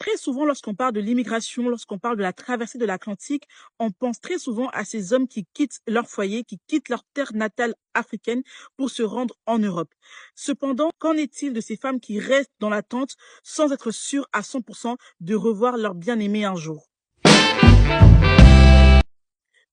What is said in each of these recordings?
Très souvent, lorsqu'on parle de l'immigration, lorsqu'on parle de la traversée de l'Atlantique, on pense très souvent à ces hommes qui quittent leur foyer, qui quittent leur terre natale africaine pour se rendre en Europe. Cependant, qu'en est-il de ces femmes qui restent dans l'attente sans être sûres à 100% de revoir leur bien-aimé un jour?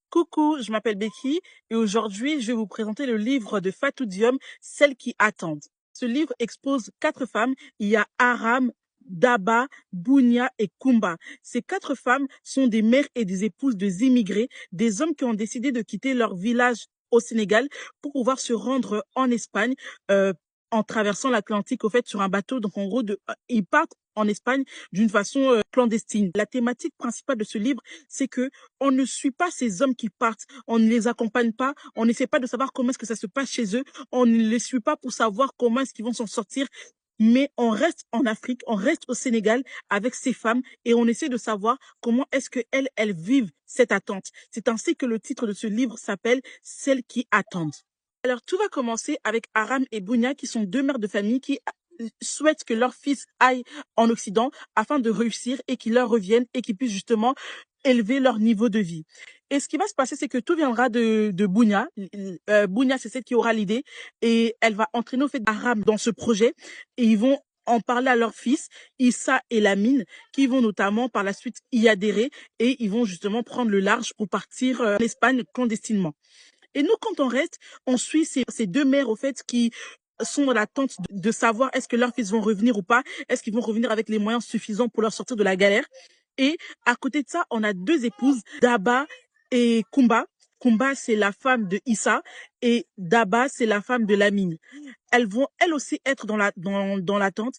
Coucou, je m'appelle Becky et aujourd'hui, je vais vous présenter le livre de Fatou Diom, Celles qui attendent. Ce livre expose 4 femmes. Il y a Aram, Daba, Bounia et Kumba. Ces 4 femmes sont des mères et des épouses des immigrés, des hommes qui ont décidé de quitter leur village au Sénégal pour pouvoir se rendre en Espagne en traversant l'Atlantique au fait sur un bateau. Donc en gros, ils partent en Espagne d'une façon clandestine. La thématique principale de ce livre, c'est que on ne suit pas ces hommes qui partent, on ne les accompagne pas, on n'essaie pas de savoir comment est-ce que ça se passe chez eux, on ne les suit pas pour savoir comment est-ce qu'ils vont s'en sortir, mais on reste en Afrique, on reste au Sénégal avec ces femmes et on essaie de savoir comment est-ce que elles vivent cette attente. C'est ainsi que le titre de ce livre s'appelle Celles qui attendent. Alors tout va commencer avec Aram et Bounia qui sont 2 mères de famille qui souhaitent que leur fils aille en Occident afin de réussir et qu'il leur revienne et qu'ils puissent justement élever leur niveau de vie. Et ce qui va se passer, c'est que tout viendra de Bounia. Bounia, c'est celle qui aura l'idée et elle va entraîner au fait Aram dans ce projet et ils vont en parler à leur fils, Issa et Lamine, qui vont notamment par la suite y adhérer et ils vont justement prendre le large pour partir en Espagne clandestinement. Et nous, quand on reste, on suit ces 2 mères, au fait, qui sont dans l'attente de savoir est-ce que leurs fils vont revenir ou pas, est-ce qu'ils vont revenir avec les moyens suffisants pour leur sortir de la galère. Et à côté de ça, on a 2 épouses, Daba et Kumba. Kumba, c'est la femme de Issa et Daba, c'est la femme de Lamine. Elles vont, elles aussi, être dans l'attente.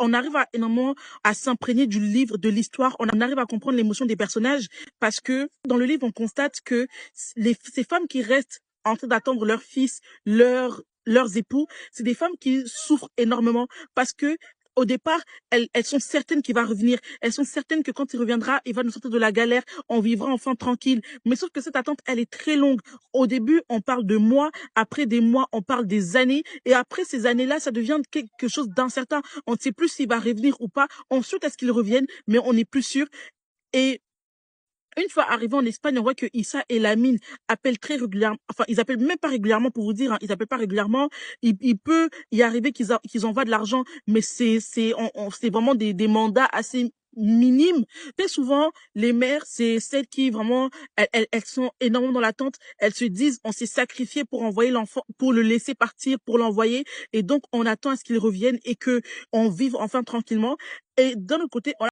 On arrive à énormément à s'imprégner du livre, de l'histoire. On arrive à comprendre l'émotion des personnages parce que dans le livre, on constate que ces femmes qui restent en train d'attendre leur fils, leurs époux, c'est des femmes qui souffrent énormément parce que au départ, elles sont certaines qu'il va revenir. Elles sont certaines que quand il reviendra, il va nous sortir de la galère. On vivra enfin tranquille. Mais sauf que cette attente, elle est très longue. Au début, on parle de mois. Après des mois, on parle des années. Et après ces années-là, ça devient quelque chose d'incertain. On ne sait plus s'il va revenir ou pas. On souhaite à ce qu'il revienne, mais on n'est plus sûr. Et une fois arrivés en Espagne, on voit que Issa et Lamine appellent très régulièrement, enfin, ils appellent même pas régulièrement pour vous dire, hein, ils appellent pas régulièrement. Il peut y arriver qu'ils envoient de l'argent, mais c'est vraiment des mandats assez minimes. Très souvent, les mères, c'est celles qui vraiment, elles sont énormément dans l'attente. Elles se disent, on s'est sacrifié pour envoyer l'enfant, pour le laisser partir, pour l'envoyer. Et donc, on attend à ce qu'il revienne et que on vive enfin tranquillement. Et d'un autre côté, on